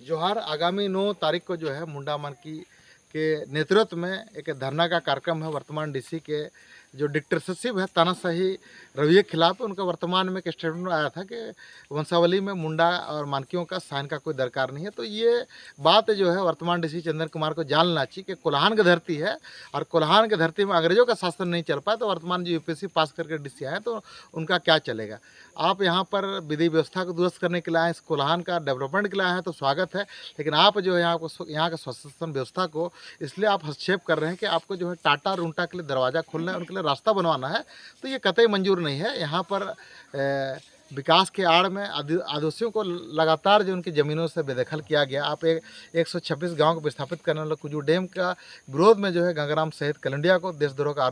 जोहार। आगामी 9 तारीख को जो है मुंडा मानकी के नेतृत्व में एक धरना का कार्यक्रम है। वर्तमान डीसी के जो डिक्टेटरशिप है, तानाशाही रवैये के खिलाफ उनका वर्तमान में एक स्टेटमेंट आया था कि वंशावली में मुंडा और मानकियों का साइन का कोई दरकार नहीं है। तो ये बात जो है वर्तमान डीसी चंदन कुमार को जान लेना चाहिए कि कोल्हान की धरती है और कोल्हान की धरती में अंग्रेजों का शासन नहीं चल पाया, तो वर्तमान जो यूपीएससी पास करके डीसी आए तो उनका क्या चलेगा। आप यहाँ पर विधि व्यवस्था को दुरुस्त करने के लिए आए, इस कोल्हान का डेवलपमेंट के लिए आए हैं तो स्वागत है, लेकिन आप जो है यहाँ का शासन व्यवस्था को इसलिए आप हस्तक्षेप कर रहे हैं कि आपको जो है टाटा रुंटा के लिए दरवाज़ा खोलना है, उनके लिए रास्ता बनवाना है, तो ये कतई मंजूर नहीं है। यहाँ पर विकास के आड़ में आदिवासियों को लगातार जो उनकी ज़मीनों से बेदखल किया गया। आप 126 गांव को विस्थापित करने वाले कुजू डैम का विरोध में जो है गंगाराम सहित कलंडिया को देशद्रोह का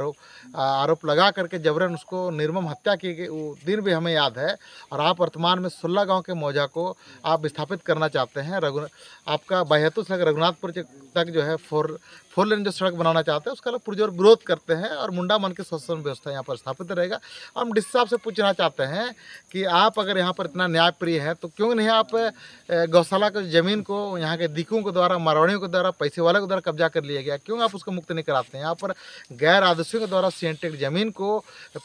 आरोप लगा करके जबरन उसको निर्मम हत्या की गई, वो दिन भी हमें याद है। और आप वर्तमान में 16 गाँव के मौजा को आप विस्थापित करना चाहते हैं। आपका बाहेतु से रघुनाथपुर तक जो है फोर लेन जो सड़क बनाना चाहते हैं उसका लोग पुरजोर विरोध करते हैं और मुंडा मन के शासन व्यवस्था यहाँ पर स्थापित रहेगा। और हम डीसी साहब से पूछना चाहते हैं कि आप अगर यहाँ पर इतना न्यायप्रिय है तो क्यों नहीं आप गौशाला की ज़मीन को यहाँ के दिकुओं के द्वारा, मारवाड़ियों के द्वारा, पैसे वाले के द्वारा कब्जा कर लिया गया, क्यों आप उसको मुक्त नहीं कराते हैं। यहाँ पर गैर आदिवासियों के द्वारा सीएनटेक ज़मीन को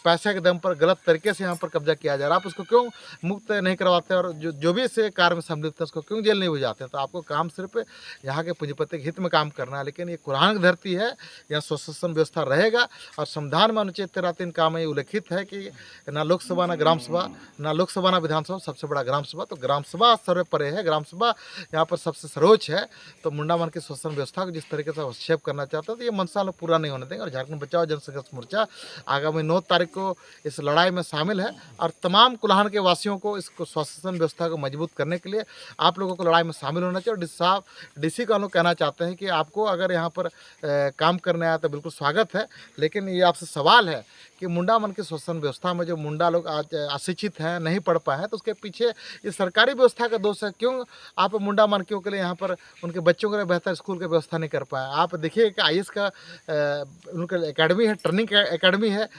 पैसे के दम पर गलत तरीके से यहाँ पर कब्जा किया जा रहा है, आप उसको क्यों मुक्त नहीं करवाते और जो भी इस कार्य में सम्मिलित है उसको क्यों जेल नहीं बुझाते हैं। तो आपको काम सिर्फ यहाँ के पूंजीपति के हित में काम करना है, लेकिन ये कुरान की धरती है, यहाँ स्वशासन व्यवस्था रहेगा। और संविधान में अनुच्छेद 13(3) का में उल्लेखित है कि ना लोकसभा ना ग्राम सभा, ना लोकसभा ना विधानसभा, सबसे बड़ा ग्राम सभा। तो ग्राम सभा सर्वोपरि है, ग्राम सभा यहाँ पर सबसे सर्वोच्च है। तो मुंडा मन की शासन व्यवस्था को जिस तरीके से हस्तक्षेप करना चाहता है तो ये मंशा लोग पूरा नहीं होने देंगे। और झारखंड बचाओ जनसंघर्ष मोर्चा आगामी 9 तारीख को इस लड़ाई में शामिल है और तमाम कुल्हान के वासियों को इस शासन व्यवस्था को मजबूत करने के लिए आप लोगों को लड़ाई में शामिल होना चाहिए। और डीसी का हम लोग कहना चाहते हैं कि आपको अगर यहाँ पर काम करने आया तो बिल्कुल स्वागत है, लेकिन ये आपसे सवाल है कि मुंडा मन की शासन व्यवस्था में जो मुंडा लोग आज अशिक्षित हैं, नहीं पढ़ पाए हैं, तो उसके पीछे ये सरकारी व्यवस्था का दोष है। क्यों आप मुंडा मानकियों के लिए यहाँ पर उनके बच्चों के लिए बेहतर स्कूल की व्यवस्था नहीं कर पाए। आप देखिए कि आईएएस का उनका एकेडमी है, ट्रेनिंग एकेडमी है,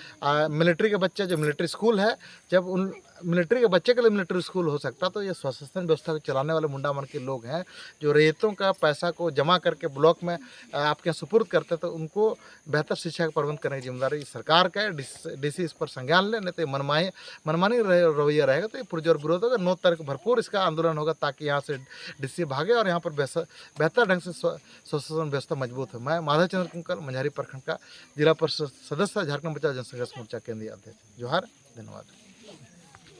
मिलिट्री के बच्चे जो मिलिट्री स्कूल है, जब उन मिलिट्री के बच्चे के लिए मिलिट्री स्कूल हो सकता तो ये स्वशासन व्यवस्था को चलाने वाले मुंडा मन के लोग हैं जो रेतों का पैसा को जमा करके ब्लॉक में आपके यहाँ सुपुर्द करते, तो उनको बेहतर शिक्षा का प्रबंध करने की जिम्मेदारी सरकार का है। डीसी इस पर संज्ञान ले, नहीं तो मनमानी रवैया रहेगा तो ये पुरजोर विरोध होगा। 9 तारीख को भरपूर इसका आंदोलन होगा ताकि यहाँ से डीसी भागे और यहाँ पर बेहतर ढंग से स्वशासन व्यवस्था मजबूत है। मैं माधव चंद्र कुंकल, मंझारी प्रखंड का जिला परिषद सदस्य, झारखंड बचाओ जनसंघर्ष मोर्चा केंद्रीय अध्यक्ष। जोहार, धन्यवाद।